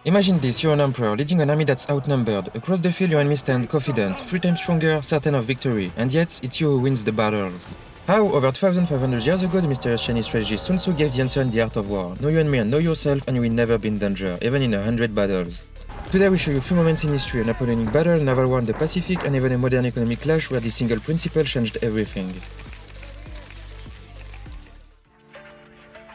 Imagine this, you're an emperor, leading an army that's outnumbered. Across the field your enemies stand confident, 3 times stronger, certain of victory, and yet it's you who wins the battle. How, over 2,500 years ago, the mysterious Chinese strategist Sun Tzu gave the answer in The Art of War. Know your enemy and know yourself, and you will never be in danger, even in 100 battles. Today we show you 3 moments in history, a Napoleonic battle, a naval war in the Pacific, and even a modern economic clash where this single principle changed everything.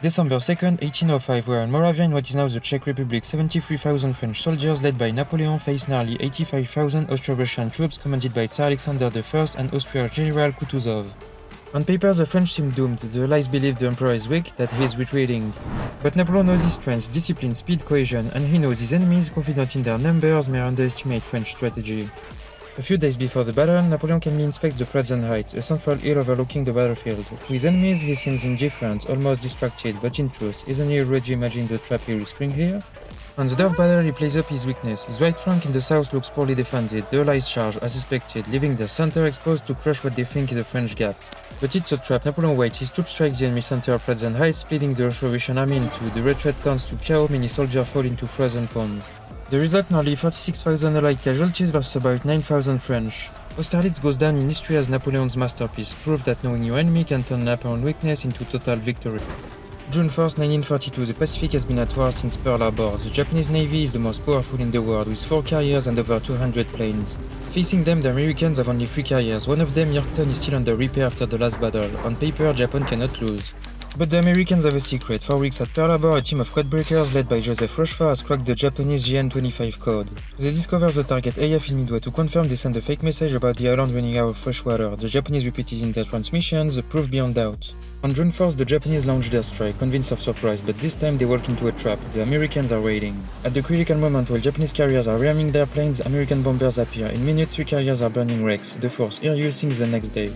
December 2nd, 1805, where in Moravia, in what is now the Czech Republic, 73,000 French soldiers led by Napoleon faced nearly 85,000 Austro-Russian troops commanded by Tsar Alexander I and Austrian General Kutuzov. On paper, the French seem doomed. The Allies believe the Emperor is weak, that he is retreating. But Napoleon knows his strengths, discipline, speed, cohesion, and he knows his enemies, confident in their numbers, may underestimate French strategy. A few days before the battle, Napoleon calmly inspects the Pratzen Heights, a central hill overlooking the battlefield. To his enemies, he seems indifferent, almost distracted, but in truth, isn't he already imagining the trap he will spring here? On the day of battle, he plays up his weakness. His right flank in the south looks poorly defended. The Allies charge, as expected, leaving their center exposed to crush what they think is a French gap. But it's a trap. Napoleon waits. His troops strike the enemy center of Pratzen Heights, splitting the Austro-Russian army in two. The retreat turns to chaos, many soldiers fall into frozen ponds. The result, nearly 46,000 Allied casualties versus about 9,000 French. Austerlitz goes down in history as Napoleon's masterpiece, proof that knowing your enemy can turn Napoleon's weakness into total victory. June 1st, 1942, the Pacific has been at war since Pearl Harbor. The Japanese Navy is the most powerful in the world, with 4 carriers and over 200 planes. Facing them, the Americans have only 3 carriers. One of them, Yorktown, is still under repair after the last battle. On paper, Japan cannot lose. But the Americans have a secret. 4 weeks at Pearl Harbor, a team of codebreakers led by Joseph Rochefort has cracked the Japanese GN-25 code. They discover the target AF is Midway. To confirm, they send a fake message about the island running out of fresh water. The Japanese repeated in their transmissions, the proof beyond doubt. On June 1st, the Japanese launch their strike, convinced of surprise, but this time they walk into a trap. The Americans are raiding. At the critical moment, while Japanese carriers are ramming their planes, American bombers appear. In minutes, 3 carriers are burning wrecks. The force here sinks the next day.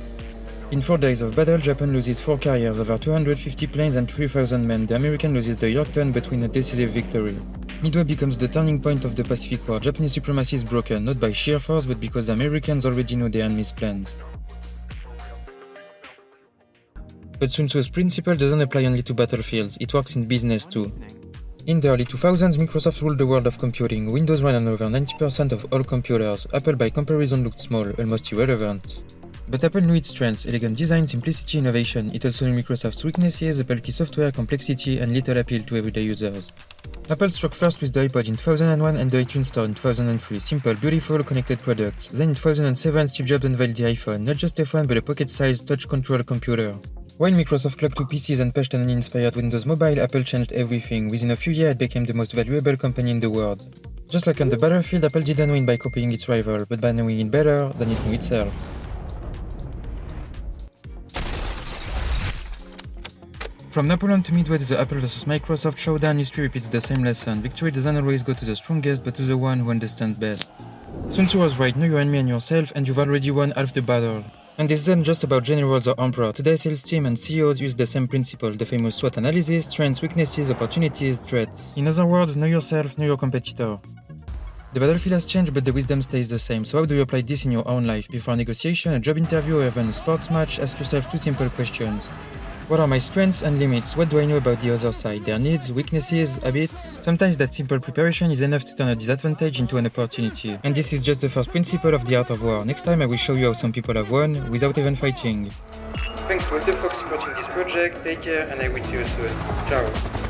In 4 days of battle, Japan loses 4 carriers, over 250 planes and 3,000 men. The American loses the Yorktown but wins a decisive victory. Midway becomes the turning point of the Pacific War. Japanese supremacy is broken, not by sheer force but because the Americans already know their enemy's plans. But Sun Tzu's principle doesn't apply only to battlefields, it works in business too. In the early 2000s, Microsoft ruled the world of computing. Windows ran on over 90% of all computers. Apple by comparison looked small, almost irrelevant. But Apple knew its strengths: elegant design, simplicity, innovation. It also knew Microsoft's weaknesses: bulky software, complexity, and little appeal to everyday users. Apple struck first with the iPod in 2001 and the iTunes Store in 2003. Simple, beautiful, connected products. Then in 2007, Steve Jobs unveiled the iPhone, not just a phone but a pocket-sized touch-control computer. While Microsoft clung to PCs and pushed an inspired Windows Mobile, Apple changed everything. Within a few years, it became the most valuable company in the world. Just like on the battlefield, Apple didn't win by copying its rival, but by knowing it better than it knew itself. From Napoleon to Midway to the Apple vs Microsoft showdown, history repeats the same lesson. Victory doesn't always go to the strongest, but to the one who understands best. Sun Tzu was right, know your enemy and yourself, and you've already won half the battle. And this isn't just about generals or emperor. Today's sales team and CEOs use the same principle, the famous SWOT analysis: strengths, weaknesses, opportunities, threats. In other words, know yourself, know your competitor. The battlefield has changed, but the wisdom stays the same. So how do you apply this in your own life? Before a negotiation, a job interview, or even a sports match, ask yourself 2 simple questions. What are my strengths and limits? What do I know about the other side? Their needs, weaknesses, habits? Sometimes that simple preparation is enough to turn a disadvantage into an opportunity. And this is just the first principle of the art of war. Next time I will show you how some people have won without even fighting. Thanks to all the folks supporting this project, take care, and I will see you soon. Ciao!